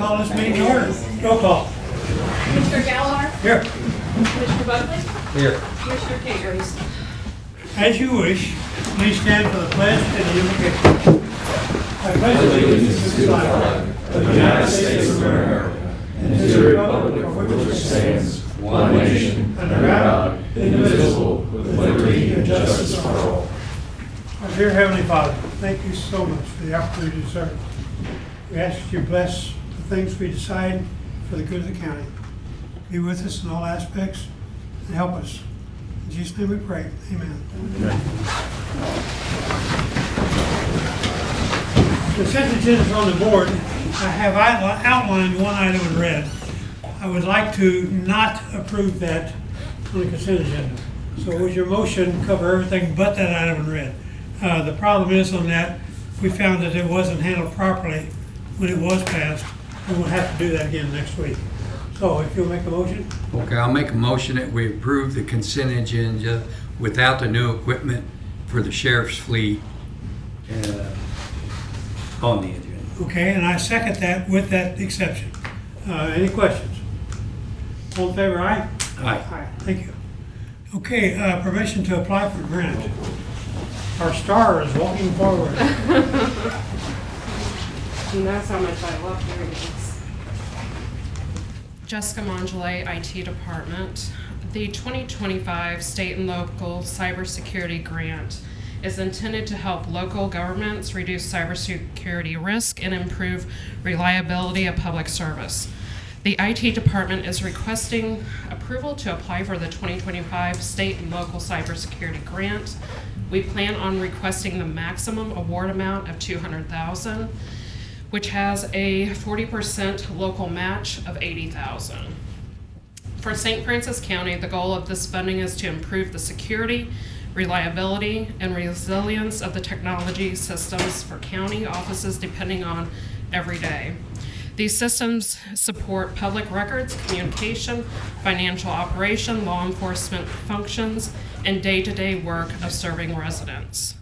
call this meeting to order. Roll call. Commissioner Gallagher? Here. Commissioner Buckley? Here. Commissioner Caters? As you wish, please stand for the pledge and the invocation. I pledge allegiance to the flag of the United States of America and to the republic for which it stands, one nation, under God, indivisible, with liberty and justice for all. Our dear Heavenly Father, thank you so much for the opportunity to serve. We ask that you bless the things we decide for the good of the county. Be with us in all aspects and help us. In Jesus' name we pray. Amen. The consent agenda is on the board. I have outlined one item in red. I would like to not approve that on the consent agenda. So would your motion cover everything but that item in red? The problem is on that, we found that it wasn't handled properly when it was passed, and we'll have to do that again next week. So if you'll make a motion. Okay, I'll make a motion that we approve the consent agenda without the new equipment for the sheriff's fleet on the agenda. Okay, and I second that with that exception. Any questions? All in favor, aye? Aye. Aye, thank you. Okay, permission to apply for grant. Our star is walking forward. And that's how much I love hearing this. Jessica Mongele, IT Department. The 2025 State and Local Cybersecurity Grant is intended to help local governments reduce cybersecurity risk and improve reliability of public service. The IT Department is requesting approval to apply for the 2025 State and Local Cybersecurity Grant. We plan on requesting the maximum award amount of $200,000, which has a 40% local match of $80,000. For St. Francis County, the goal of this funding is to improve the security, reliability, and resilience of the technology systems for county offices depending on every day. These systems support public records, communication, financial operation, law enforcement functions, and day-to-day work of serving residents.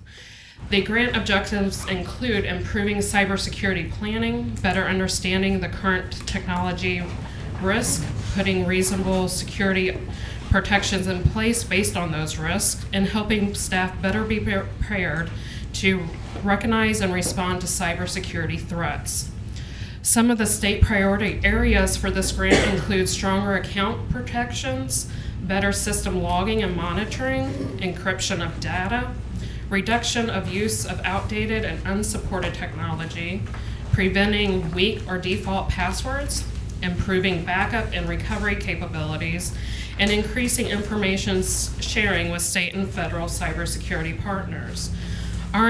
The grant objectives include improving cybersecurity planning, better understanding the current technology risk, putting reasonable security protections in place based on those risks, and helping staff better be prepared to recognize and respond to cybersecurity threats. Some of the state priority areas for this grant include stronger account protections, better system logging and monitoring, encryption of data, reduction of use of outdated and unsupported technology, preventing weak or default passwords, improving backup and recovery capabilities, and increasing information sharing with state and federal cybersecurity partners. Our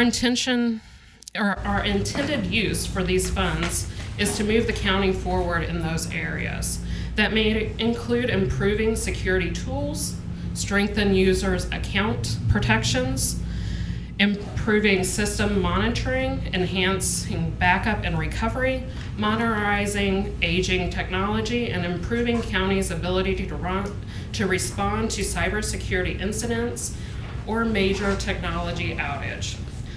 intended use for these funds is to move the county forward in those areas. That may include improving security tools, strengthen users' account protections, improving system monitoring, enhancing backup and recovery, modernizing aging technology, and improving county's ability to respond to cybersecurity incidents or major technology outage.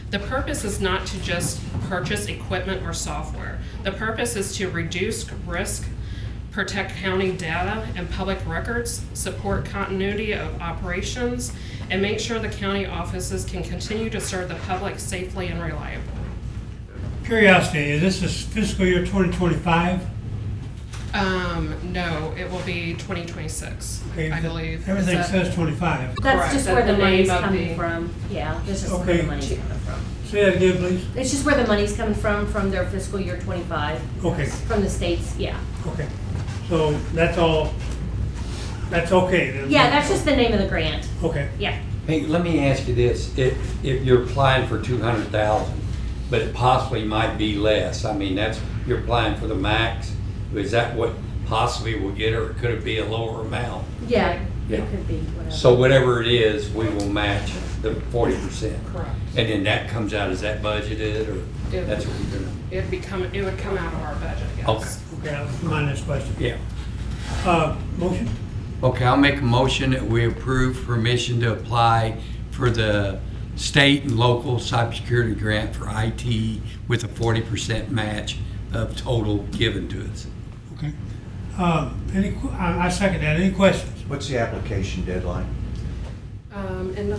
The purpose is not to just purchase equipment or software. The purpose is to reduce risk, protect county data and public records, support continuity of operations, and make sure the county offices can continue to serve the public safely and reliably. Curiosity, this is fiscal year 2025? No, it will be 2026, Okay, I believe. Everything Is that- says 25. Correct. That's just That's where the the money's name of coming the- from. Yeah, that's just where Okay. the money's coming from. Say that again, please. It's just where the money's coming from their fiscal year 25. Okay. From the states, yeah. Okay. So that's all, that's okay then? Yeah, that's just the name of the grant. Okay. Yeah. Hey, let me ask you this, if you're applying for 200,000, but it possibly might be less, I mean, you're applying for the max, is that what possibly we'll get, or could it be a lower amount? Yeah, Yeah. it could be whatever. So whatever it is, we will match the 40%. Correct. And then that comes out, is that budgeted, or Yeah. that's what you're gonna? It would come out of our budget, yes. Okay. Okay, that's my next question. Yeah. Motion? Okay, I'll make a motion that we approve permission to apply for the state and local cybersecurity grant for IT with a 40% match of total given to us. Okay. I second that. Any questions? What's the application deadline? And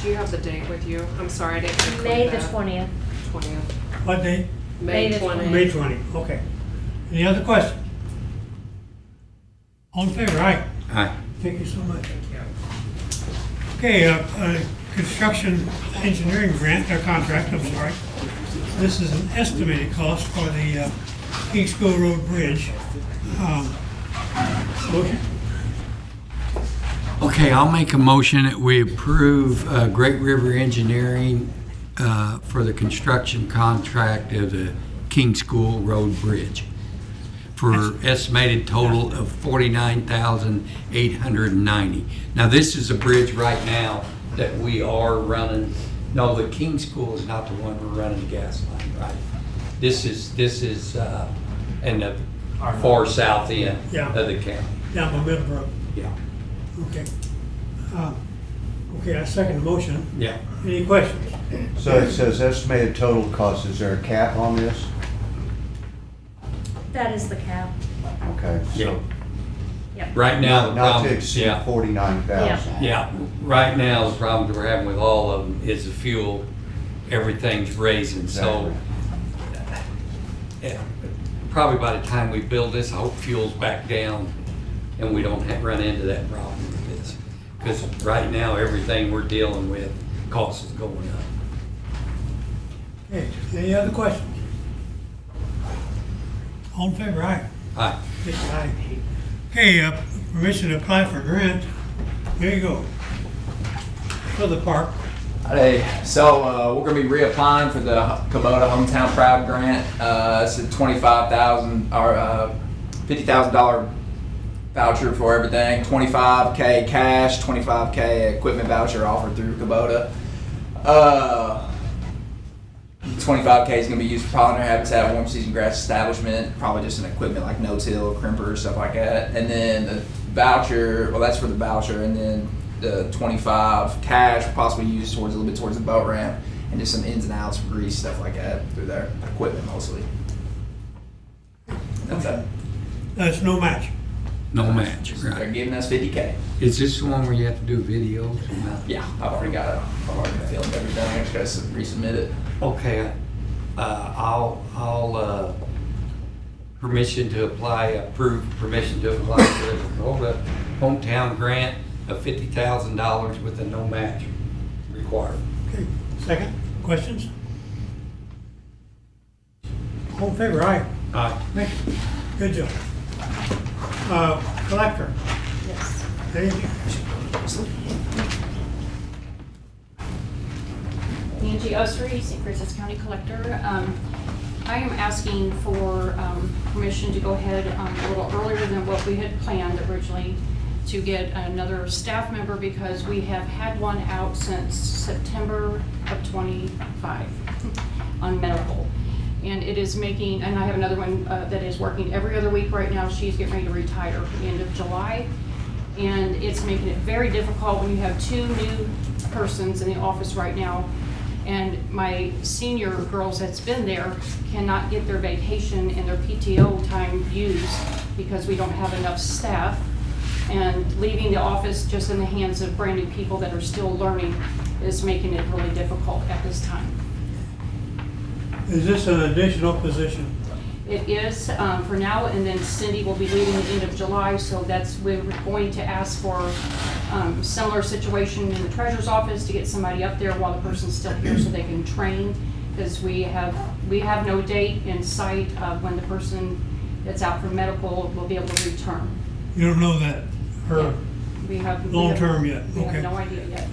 do you have the date with you? I'm sorry, I didn't include May the that. 20th. 20th. What date? May May the 20th. May 20, okay. Any other questions? All in favor, aye. Aye. Thank you so much. Okay, construction engineering grant, contract, I'm sorry. This is an estimated cost for the King School Road Bridge. Motion? Okay, I'll make a motion that we approve Great River Engineering for the construction contract of the King School Road Bridge for estimated total of $49,890. Now, this is a bridge right now that we are running. No, the King School is not the one we're running the gas line, right? This is in the far south end Yeah. of the county. Down by Middlebrook. Yeah. Okay. Okay, I second the motion. Yeah. Any questions? So it says estimated total cost. Is there a cap on this? That is the cap. Okay. Yeah. Yep. Right now, the Not problem, to exceed yeah, 49,000. yeah. Right now, the problem that we're having with all of them is the fuel. Everything's raising, so yeah, probably by the time we build this, I hope fuel's back down and we don't run into that problem with this. Because right now, everything we're dealing with, cost is going up. Okay, any other questions? All in favor, aye. Aye. Aye. Okay, permission to apply for grant. There you go. For the park. Hey, so we're gonna be reapplying for the Kubota Hometown Proud Grant. It's a $25,000 or $50,000 voucher for everything. $25K cash, $25K equipment voucher offered through Kubota. 25K is gonna be used for pollinator habitat, warm season grass establishment, probably just an equipment like no-till, crimper, stuff like that. And then the voucher, well, that's for the voucher, and then the 25 cash will possibly used towards a little bit towards the boat ramp and just some ins and outs, grease, stuff like that through there. Equipment mostly. That's it. That's no match. No match, They're right? giving us 50K. Is this the one where you have to do videos? Yeah, I've already got it. I've already filmed everything. I just gotta resubmit it. Okay, I'll permission to apply, approve permission to apply for the Kubota hometown grant of $50,000 with a no match required. Okay, second, questions? All in favor, aye. Aye. Thank you. Good job. Collector, Yes. anything? Angie Osry, St. Francis County Collector. I am asking for permission to go ahead a little earlier than what we had planned originally to get another staff member because we have had one out since September of 25 on medical. And it is making, and I have another one that is working every other week right now. She's getting ready to retire at the end of July. And it's making it very difficult when you have two new persons in the office right now. And my senior girls that's been there cannot get their vacation and their PTO time used because we don't have enough staff. And leaving the office just in the hands of brand new people that are still learning is making it really difficult at this time. Is this an additional position? It is for now, and then Cindy will be leaving at the end of July, so we're going to ask for similar situation in the treasurer's office to get somebody up there while the person's still here so they can train, because we have no date in sight of when the person that's out for medical will be able to return. You don't know that, or We have long-term yet? We Okay. have no idea yet.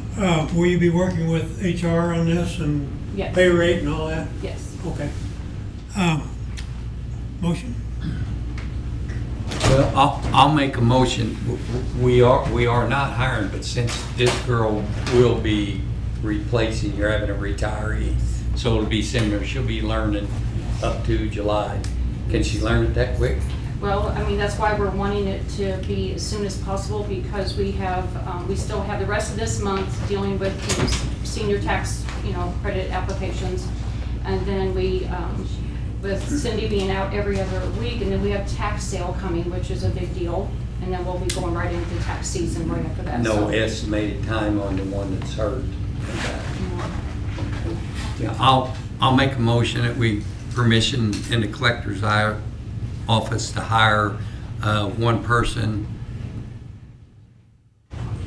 Will you be working with HR on this and Yes. pay rate and all that? Yes. Okay. Motion? Well, I'll make a motion. We are not hiring, but since this girl will be replacing, you're having a retiree, so it'll be similar. She'll be learning up to July. Can she learn it that quick? Well, I mean, that's why we're wanting it to be as soon as possible, because we still have the rest of this month dealing with senior tax, credit applications. And then with Cindy being out every other week, and then we have tax sale coming, which is a big deal. And then we'll be going right into tax season right after that. No so. estimated time on the one that's hurt. Yeah, I'll make a motion that we permission in the collector's office to hire one person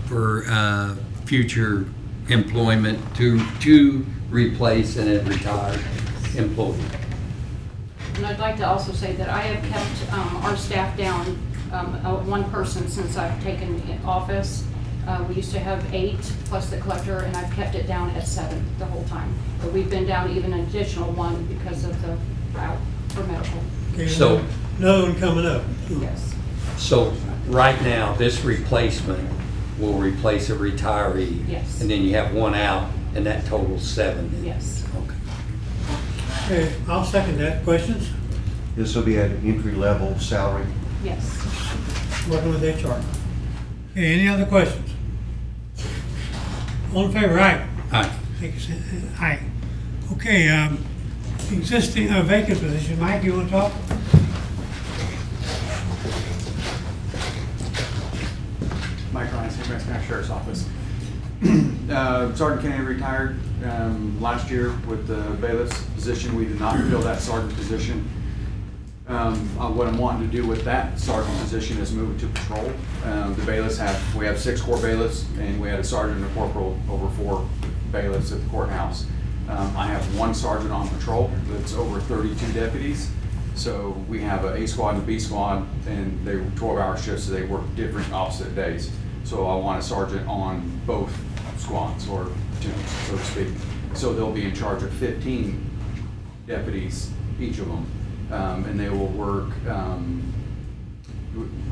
for future employment to replace an retired employee. And I'd like to also say that I have kept our staff down, one person since I've taken office. We used to have 8 plus the collector, and I've kept it down at 7 the whole time. But we've been down even an additional 1 because of the route for medical. Okay, So- another one coming up. Yes. So right now, this replacement will replace a retiree. Yes. And then you have one out, and that totals 7. then? Yes. Okay. Okay, I'll second that. Questions? This will be at entry-level salary. Yes. Working with HR. Okay, any other questions? All in favor, aye? Aye. Thank you, Sam. Aye. Okay, existing vacant position. Mike, you want to talk? Mike Ryan, St. Max County Sheriff's Office. Sergeant Kennedy retired last year with the bailiff's position. We did not fill that sergeant position. What I'm wanting to do with that sergeant position is move it to patrol. The bailiffs we have 6 core bailiffs, and we had a sergeant and a corporal over 4 bailiffs at the courthouse. I have 1 sergeant on patrol that's over 32 deputies. So we have a A squad and a B squad, and they were 12-hour shifts, so they work different opposite days. So I want a sergeant on both squads, or platoons, so to speak. So they'll be in charge of 15 deputies, each of them. And they will work,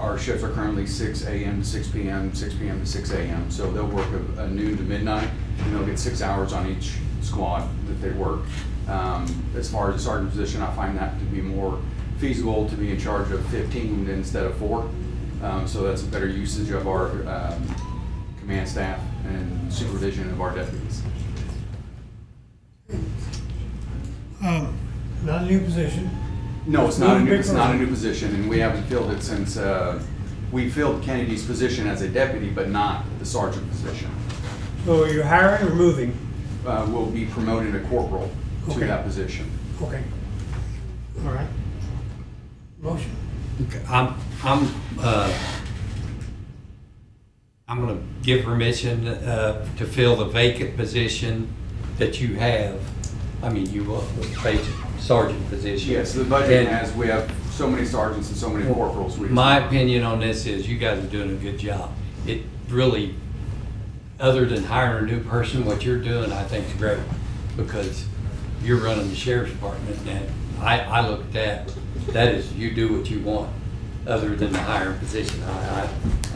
our shifts are currently 6 a.m. to 6 p.m., 6 p.m. to 6 a.m. So they'll work a noon to midnight, and they'll get 6 hours on each squad that they work. As far as the sergeant position, I find that to be more feasible to be in charge of 15 instead of 4. So that's a better usage of our command staff and supervision of our deputies. Not a new position. No, it's not a new position, and we haven't filled it since, we filled Kennedy's position as a deputy, but not the sergeant position. So you're hiring or moving? We'll be promoting a corporal to Okay. that position. Okay. All right. Motion. Okay, I'm gonna give permission to fill the vacant position that you have. I mean, you will, the vacant sergeant position. Yes, the budget And has, we have so many sergeants and so many corporals. My opinion on this is you guys are doing a good job. It really, other than hiring a new person, what you're doing, I think is great, because you're running the sheriff's department, and I look at that as you do what you want, other than the hiring position.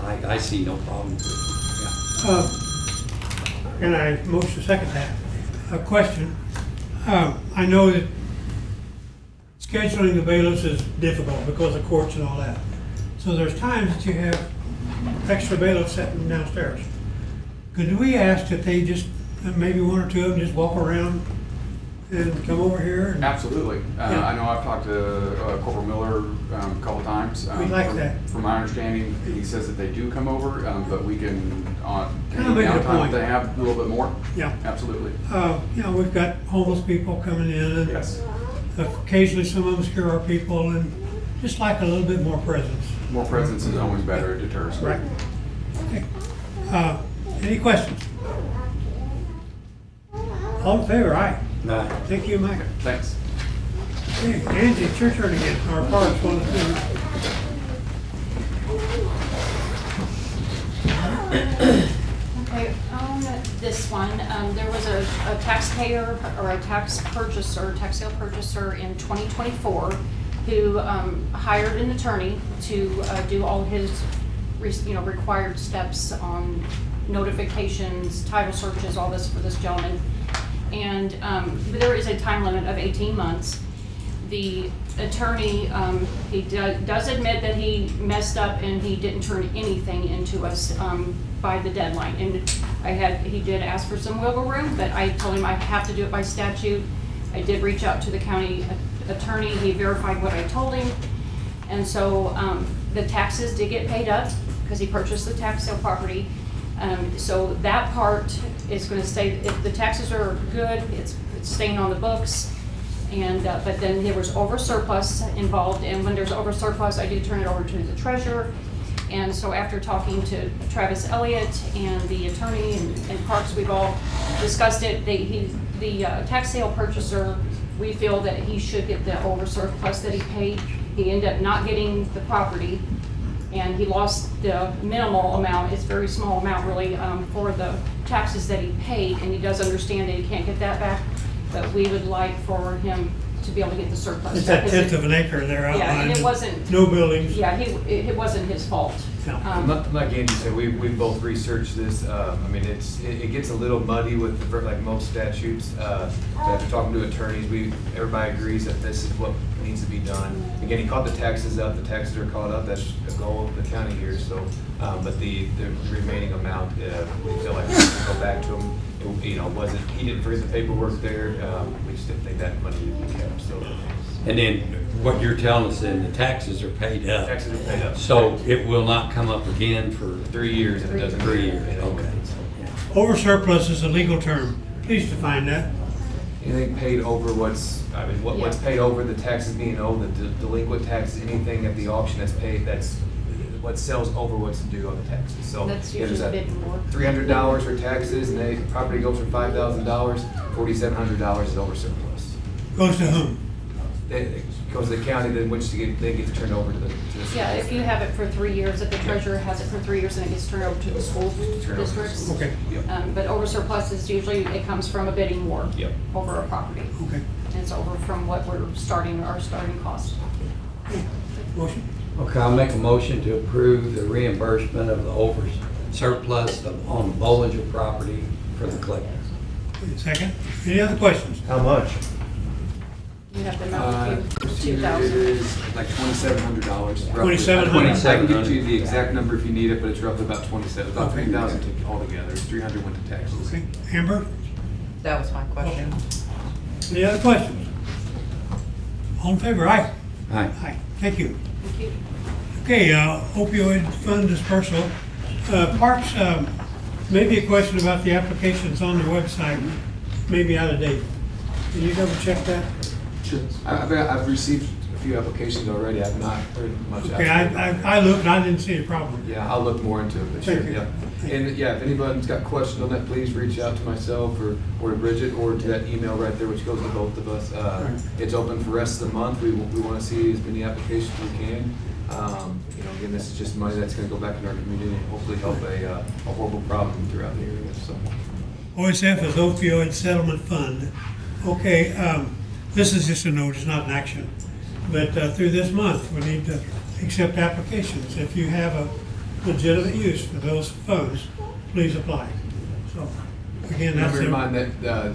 I see no problem with it. And I motion second that. A question. I know that scheduling the bailiffs is difficult because of courts and all that. So there's times that you have extra bailiffs sitting downstairs. Could we ask that they just, maybe 1 or 2 of them just walk around and come over here? And Absolutely. Yeah. I know I've talked to Corporal Miller a couple times. We'd like that. From my understanding, he says that they do come over, but we can, on Kinda make it a downtime, point. if they have a little bit more. Yeah. Absolutely. You know, we've got homeless people coming in, and Yes. occasionally some of them scare our people, and just like a little bit more presence. More presence is always better. It deters. Right. Okay. Any questions? All in favor, aye. No. Thank you, Mike. Thanks. Okay, Angie, it's your turn again. Our parks one of two. Okay, on this one, there was a taxpayer or a tax sale purchaser in 2024 who hired an attorney to do all his, required steps on notifications, title searches, all this for this gentleman. And there is a time limit of 18 months. The attorney, he does admit that he messed up and he didn't turn anything into us by the deadline. And he did ask for some wiggle room, but I told him I have to do it by statute. I did reach out to the county attorney, he verified what I told him. And so, the taxes did get paid up, because he purchased the tax sale property. So that part is gonna stay, if the taxes are good, it's staying on the books. And, but then there was over surplus involved, and when there's over surplus, I do turn it over to the treasurer. And so after talking to Travis Elliott and the attorney and Parks, we've all discussed it. The tax sale purchaser, we feel that he should get the over surplus that he paid. He ended up not getting the property, and he lost the minimal amount, it's a very small amount really, for the taxes that he paid, and he does understand that he can't get that back, but we would like for him to be able to get the surplus. It's that back. tenth of an acre there Yeah, and outlined. it wasn't, No buildings. yeah, it wasn't his fault. No. Like Angie said, we both researched this. I mean, it gets a little muddy with, like most statutes. After talking to attorneys, everybody agrees that this is what needs to be done. Again, he caught the taxes up, the taxes are caught up, that's the goal of the county here, so, but the remaining amount, we feel like we can go back to him. You know, he didn't forget the paperwork there, we just didn't think that money would be kept, so. And then what you're telling us, then the taxes are paid up. Taxes are paid up. So it will not come up again for 3 years and it doesn't. 3 years, okay. Over surplus is a legal term. Please define that. Anything paid over what's paid over, the taxes being owed, the delinquent taxes, anything at the auction that's paid, that's what sells over what's due on the taxes. So That's yeah, there's usually that a bit more. $300 for taxes, and the property goes for $5,000, $4,700 is over surplus. Goes to whom? It goes to the county, then which they get to turn over to the Yeah, if you have it for 3 years, if the treasurer has it for 3 years, then it gets turned over to the school Turn over. districts. Okay. Yep. But over surplus is usually, it comes from a bidding war. Yep. Over a property. Okay. And it's over from what our starting cost. Motion? Okay, I'll make a motion to approve the reimbursement of the over surplus on Bollinger property for the collector. Second? Any other questions? How much? You have the amount of It 2,000. is like $2,700. roughly. $2,700. I can get you the exact number if you need it, but it's roughly about 27, about 3,000 altogether. 300 went to taxes. Okay. Amber? That was my question. Any other questions? All in favor? Aye. Aye. Aye. Thank you. Thank you. Okay, opioid fund dispersal. Parks, maybe a question about the applications on the website, maybe out of date. Can you double check that? Sure. I've received a few applications already. I've not heard much. Okay, after. I looked and I didn't see a problem. Yeah, I'll look more into it, but sure, Thank you. yeah. And yeah, if anybody's got questions on that, please reach out to myself or to Bridget or to that email right there, which goes to both of us. It's open for the rest of the month. We want to see as many applications as we can. You know, again, this is just money that's going to go back in our community and hopefully help a horrible problem throughout the area, so. OSF is opioid settlement fund. Okay, this is just a note, it's not an action. But through this month, we need to accept applications. If you have a legitimate use for those funds, please apply. So, again, Let that's me it. remind that,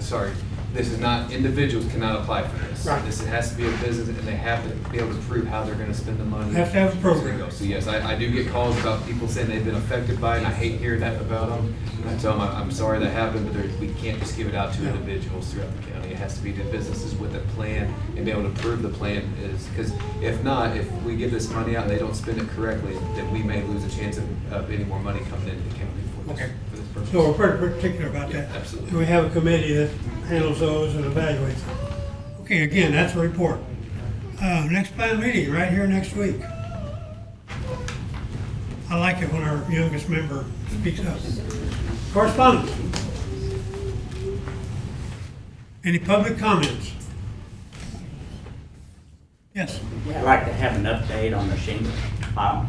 this is not, individuals cannot apply for this. Right. This has to be a business and they have to be able to prove how they're gonna spend the money. Have to have a program. So yes, I do get calls about people saying they've been affected by it, and I hate hearing that about them. And I tell them, I'm sorry that happened, but we can't just give it out to Yeah. individuals throughout the county. It has to be to businesses with a plan and be able to prove the plan is, because if not, if we give this money out and they don't spend it correctly, then we may lose a chance of any more money coming into the county for this, Okay. for this purpose. So we're pretty particular about that. Yeah, absolutely. And we have a committee that handles those and evaluates them. Okay, again, that's a report. Next planned meeting, right here next week. I like it when our youngest member speaks up. Correspondence? Any public comments? Yes. I'd like to have an update on the shingle pile.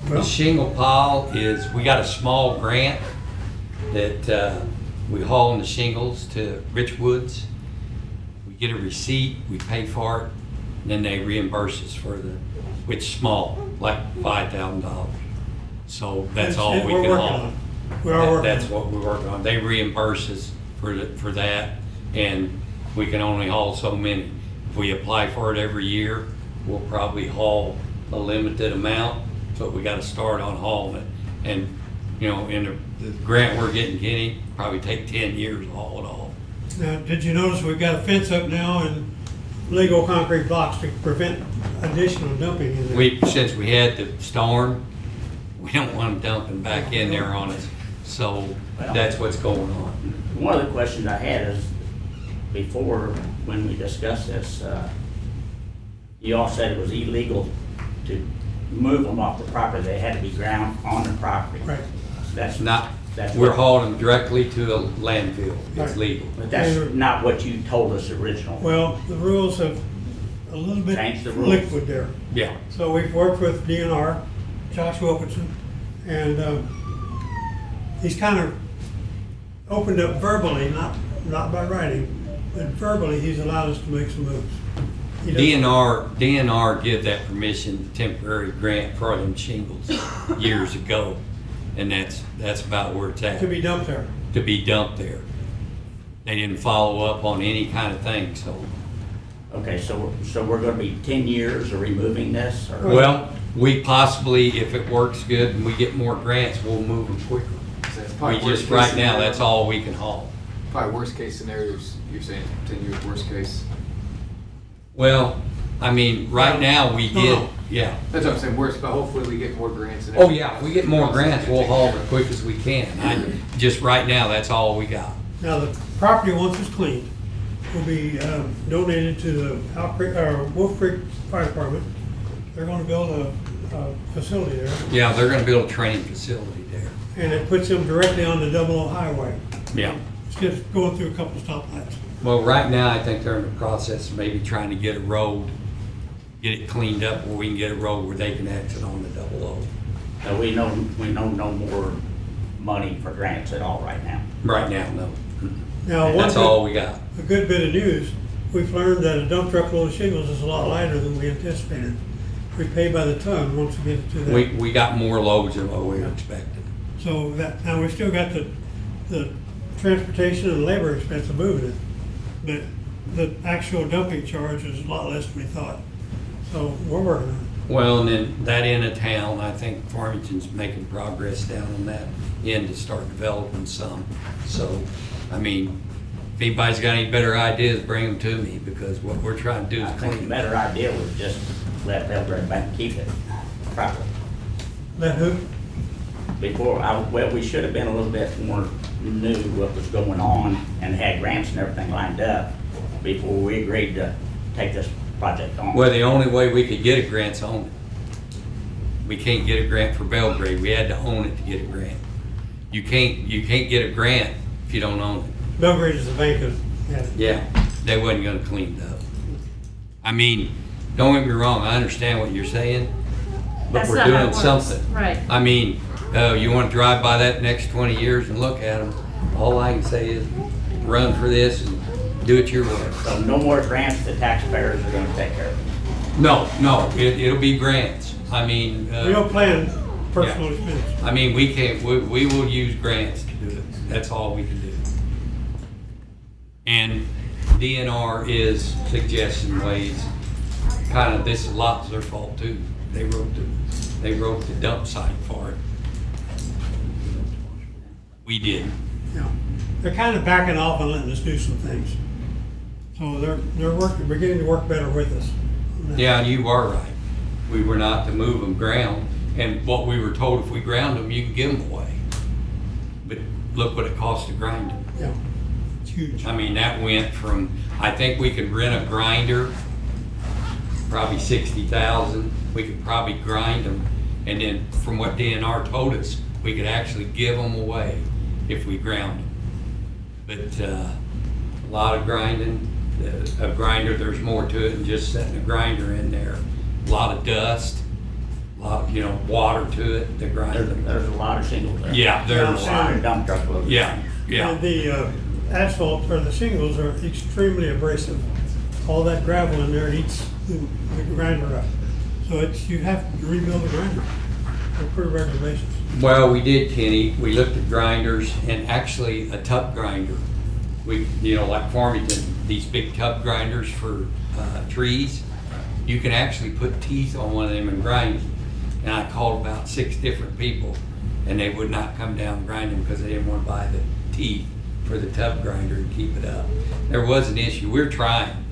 The Well, shingle pile is, we got a small grant that we haul in the shingles to Rich Woods. We get a receipt, we pay for it, and then they reimburse us for which is small, like $5,000. So that's all we we're can working haul. on it. We are working That's on it. what we're working on. They reimburse us for that, and we can only haul so many. If we apply for it every year, we'll probably haul a limited amount, but we gotta start on hauling it. And, you know, in the grant we're getting, probably take 10 years to haul it all. Now, did you notice we've got a fence up now in Lego concrete blocks to prevent additional dumping in there. Since we had the storm, we don't want them dumping back in there on us. So that's what's going on. One of the questions I had is, before, when we discussed this, you all said it was illegal to move them off the property. They had to be ground on the property. Right. That's We're what- hauling them directly to a landfill. It's Right. legal. But that's not what you told us originally. Well, the rules have a little bit Changed the rules. liquid there. Yeah. So we've worked with DNR, Josh Wilkinson, and he's kind of opened up verbally, not by writing, but verbally, he's allowed us to make some moves. He doesn't- DNR give that permission, temporary grant for them shingles years ago. And that's about where it's at. To be dumped there. To be dumped there. They didn't follow up on any kind of thing, so. Okay, so we're gonna be 10 years of removing this, or? Well, we possibly, if it works good and we get more grants, we'll move them quicker. So it's We probably worst just, case right now, scenario. that's all we can haul. Probably worst case scenarios, you're saying 10 years worst case. Well, I mean, right now, we No, get, no. yeah. That's what I'm saying, worst, but hopefully we get more grants. And Oh, yeah, if we get more grants, we'll haul it as quick as we can. Just right now, that's all we got. Now, the property, once it's cleaned, will be donated to the Wolf Creek Fire Department. They're gonna build a facility there, Yeah, they're gonna build a training facility there. and it puts them directly on the 00 highway. Yeah. It's just going through a couple stoplights. Well, right now, I think they're in the process of maybe trying to get a road, get it cleaned up where we can get a road where they can exit on the 00. So we know no more money for grants at all right now. Right now, no. Now, one That's all we got. a good bit of news, we've learned that a dump truck load of shingles is a lot lighter than we anticipated. We pay by the ton once we get it to that. We got more loads than what we were expecting. So that, now we've still got the transportation and labor expense of moving it, but the actual dumping charge is a lot less than we thought. So we're working on it. Well, and then that end of town, I think Farmington's making progress down on that end to start developing some. So, I mean, if anybody's got any better ideas, bring them to me, because what we're trying to do I is think the clean. better idea was just let Belgrade Bank keep it properly. Let who? Well, we should have been a little bit more knew what was going on and had grants and everything lined up before we agreed to take this project on. Well, the only way we could get a grant's own it. We can't get a grant for Belgrade. We had to own it to get a grant. You can't get a grant if you don't own it. Belgrade is the bank that had it. Yeah, they wasn't gonna clean it up. I mean, don't get me wrong, I understand what you're saying, but That's we're not how it doing works. something. Right. I mean, you wanna drive by that next 20 years and look at them, all I can say is run for this and do it your way. So no more grants, the taxpayers are gonna take care of it. No, it'll be grants. I mean, We don't plan personal expense. I mean, we will use grants to do it. That's all we can do. And DNR is suggesting ways, kind of, this is a lot of their fault too. They wrote the dump site for it. We didn't. Yeah. They're kind of backing off and letting us do some things. So they're beginning to work better with us. Yeah, and you are right. We were not to move them ground, and what we were told, if we ground them, you can give them away. But look what it costs to grind them. Yeah, it's huge. I mean, that went from, I think we could rent a grinder, probably 60,000. We could probably grind them, and then from what DNR told us, we could actually give them away if we ground them. But a lot of grinding, a grinder, there's more to it than just setting a grinder in there. A lot of dust, a lot of, water to it, the grinder. There's a lot of shingles there. Yeah, There's a lot of dump truck loads. Yeah, yeah. And the asphalt or the shingles are extremely abrasive. All that gravel in there eats the grinder up. So you have to rebuild the grinder on a pretty regular basis. Well, we did, Kenny. We looked at grinders, and actually a tub grinder. We, like Farmington, these big tub grinders for trees, you can actually put teeth on one of them and grind them. And I called about 6 different people, and they would not come down and grind them because they didn't want to buy the teeth for the tub grinder and keep it up. There was an issue. We're trying,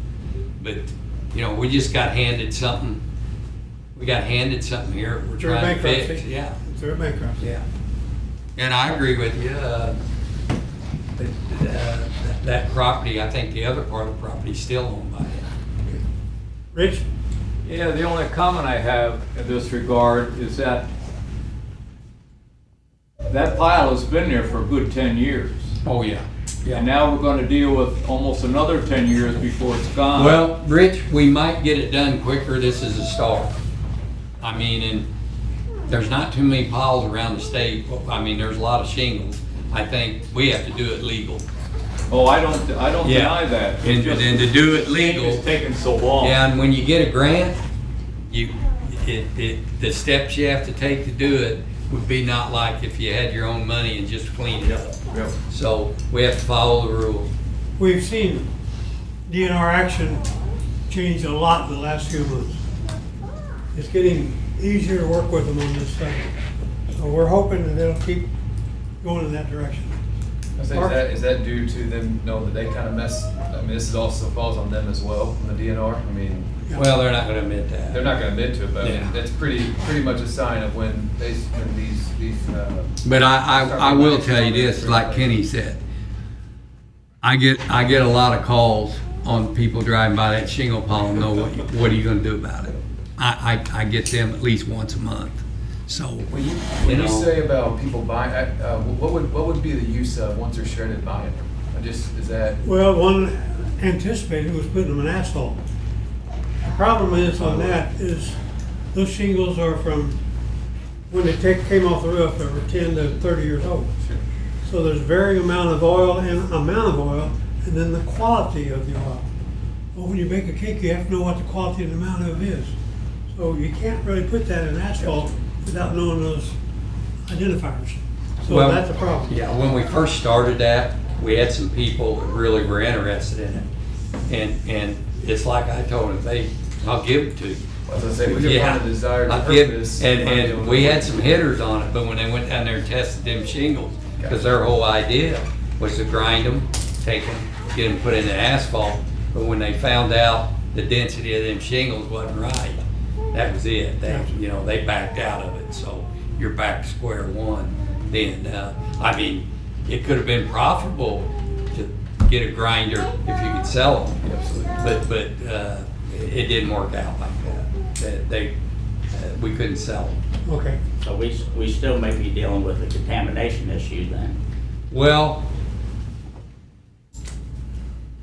but You know, we just got handed something. We got handed something here we're Through trying to fix. bankruptcy. Yeah, Through bankruptcy. yeah. And I agree with you. That property, I think the other part of the property is still owned by him. Rich? Yeah, the only comment I have in this regard is that that pile has been there for a good 10 years. Oh, yeah. And now we're gonna deal with almost another 10 years before it's gone. Well, Rich, we might get it done quicker. This is a start. I mean, and there's not too many piles around the state. I mean, there's a lot of shingles. I think we have to do it legal. Oh, I don't Yeah. deny that. It's And just to do it legal. It's taking so long. Yeah, and when you get a grant, the steps you have to take to do it would be not like if you had your own money and just clean it up. Yep. So we have to follow the rules. We've seen DNR action change a lot in the last few months. It's getting easier to work with them on this stuff. So we're hoping that they'll keep going in that direction. I say, is that due to them knowing that they kind of mess, I mean, this is also falls on them as well, on the DNR? I mean, Well, they're not gonna admit that. they're not gonna admit to it, but I mean, Yeah. it's pretty much a sign of when these But I will tell you this, like Kenny said, I get a lot of calls on people driving by that shingle pile and know what are you gonna do about it? I get them at least once a month, so. When you know. say about people buying, what would be the use of once they're shredded buying them? Is that? Well, one anticipated was putting them in asphalt. The problem is on that is those shingles are from when they came off the roof, they were 10 to 30 years old. So there's varying amount of oil and then the quality of the oil. Well, when you bake a cake, you have to know what the quality and amount of it is. So you can't really put that in asphalt without knowing those identifiers. So Well, that's a problem. Yeah, when we first started that, we had some people that really were interested in it. And it's like I told them, I'll give it to you. As I say, we can Yeah. find a desired I'll give- purpose. And we had some hitters on it, but when they went down there and tested them shingles, because their whole idea was to grind them, take them, get them put into asphalt. But when they found out the density of them shingles wasn't right, that was it. They backed out of it. So you're back to square one. Then, I mean, it could have been profitable to get a grinder if you could sell them. But it didn't work out like that. We couldn't sell them. Okay. So we still may be dealing with a contamination issue then. Well,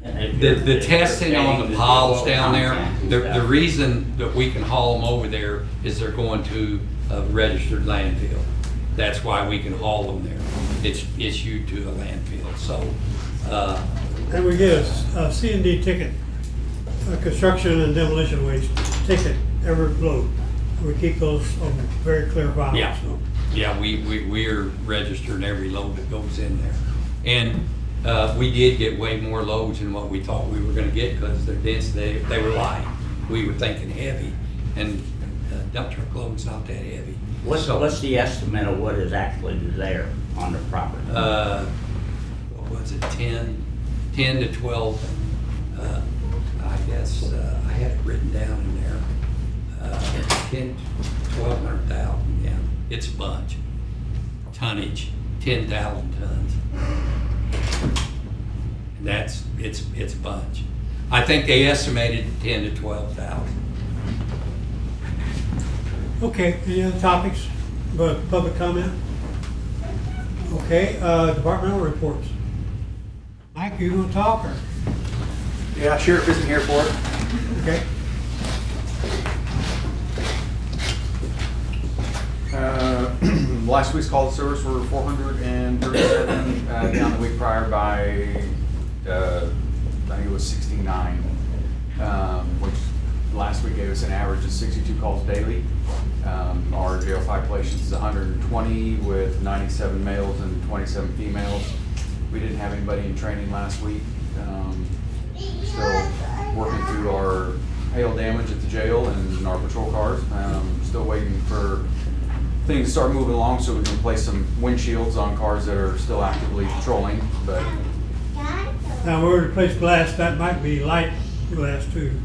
And if the you're- testing if you're on saying the that piles the oil down there, content and the stuff- reason that we can haul them over there is they're going to a registered landfill. That's why we can haul them there. It's issued to a landfill, so, And we get a C&D ticket, a construction and demolition waste ticket every load. We keep those on very clear files. Yeah. So. yeah, we're registering every load that goes in there. And, we did get way more loads than what we thought we were gonna get because their density, they were light. We were thinking heavy, and dump truck load's not that heavy. What's the estimate of what is actually there on the property? What was it, 10 to 12, I guess, I had it written down in there. 10, 1,200,000, yeah, it's a bunch. Tonnage, 10,000 tons. And it's a bunch. I think they estimated 10 to 12,000. Okay, any other topics? Public comment? Okay, departmental reports. Mike, you gonna talk or? Yeah, sheriff isn't here for it. Okay. Last week's call to service were 437, down the week prior by, I think it was 69, which last week gave us an average of 62 calls daily. Our jail population is 120 with 97 males and 27 females. We didn't have anybody in training last week. Still working through our hail damage at the jail and our patrol cars. Still waiting for things to start moving along so we can place some windshields on cars that are still actively patrolling, but Now, we replace glass, that might be light glass too.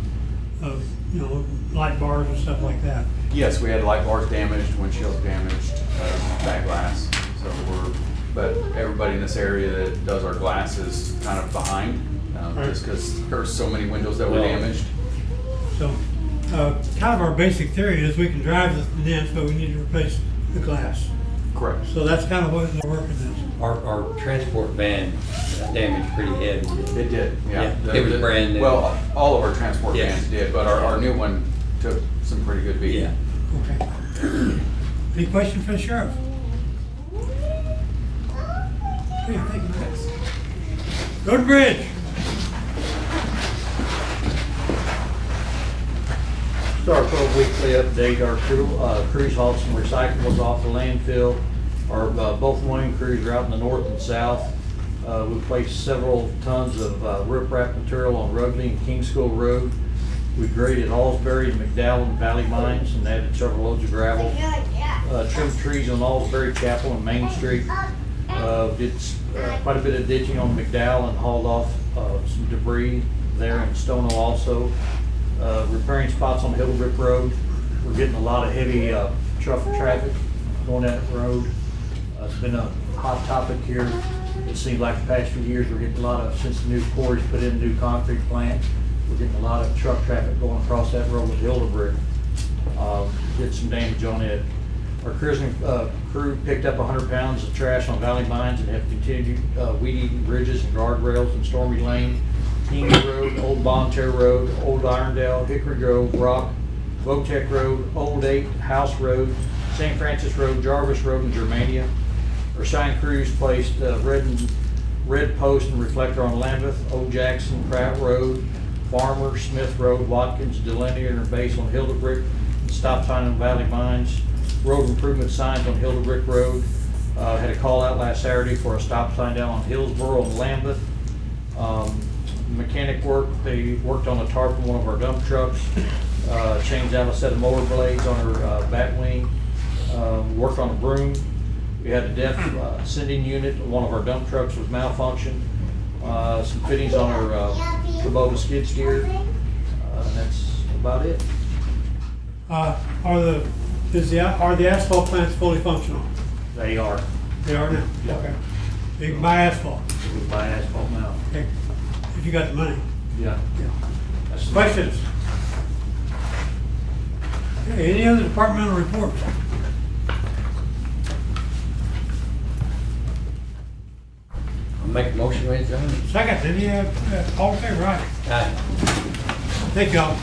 you know, light bars and stuff like that. Yes, we had light bars damaged, windshields damaged, back glass. So but everybody in this area that does our glass is kind of behind, just because there's so many windows that were damaged. So, kind of our basic theory is we can drive the dents, but we need to replace the glass. Correct. So that's kind of what we're working is. Our transport van got damaged pretty heavy. It did, yeah. Yeah, it was brand new. Well, all of our transport Yes. vans did, but our new one took some pretty good beating. Yeah. Okay. Any questions for the sheriff? Okay, thank you. Go to Bridge. Start for a weekly update. Our crews hauled some recyclables off the landfill. Our both morning crews are out in the north and south. We placed several tons of riprap material on Rugley and King School Road. We graded Allsbury, McDowell, and Valley Mines and added several loads of gravel. Trimmed trees on Allsbury, Chapel, and Main Street. Did quite a bit of ditching on McDowell and hauled off some debris there in Stono also. Repairing spots on Hillbrook Road. We're getting a lot of heavy truck traffic going that road. It's been a hot topic here. It seems like the past few years we're getting a lot of, since the new quarries put in the new concrete plant, we're getting a lot of truck traffic going across that road with Hildebrook. Did some damage on it. Our crew picked up 100 pounds of trash on Valley Mines and have continued weed-eating bridges and guardrails in Stormy Lane, King Road, Old Bonter Road, Old Irondale, Hickory Grove, Rock, Votech Road, Old 8, House Road, St. Francis Road, Jarvis Road, and Germania. Our sign crews placed red post and reflector on Lambeth, Old Jackson, Pratt Road, Farmer, Smith Road, Watkins, delineator and base on Hildebrook, stop sign on Valley Mines, road improvement signs on Hildebrook Road. Had a call out last Saturday for a stop sign down on Hillsboro and Lambeth. Mechanic work, they worked on a tarp on one of our dump trucks, changed out a set of motor blades on her back wing, worked on a broom. We had a def sending unit, one of our dump trucks was malfunctioned, some fittings on our Kubota skid steer, and that's about it. Are the asphalt plants fully functional? They are. They are now? Yeah. Okay. You can buy asphalt, We buy asphalt now. okay, if you got the money. Yeah. That's- Questions? Okay, any other departmental reports? I'll make a motion with you. Second, any, all in favor, right? Aye. Thank y'all.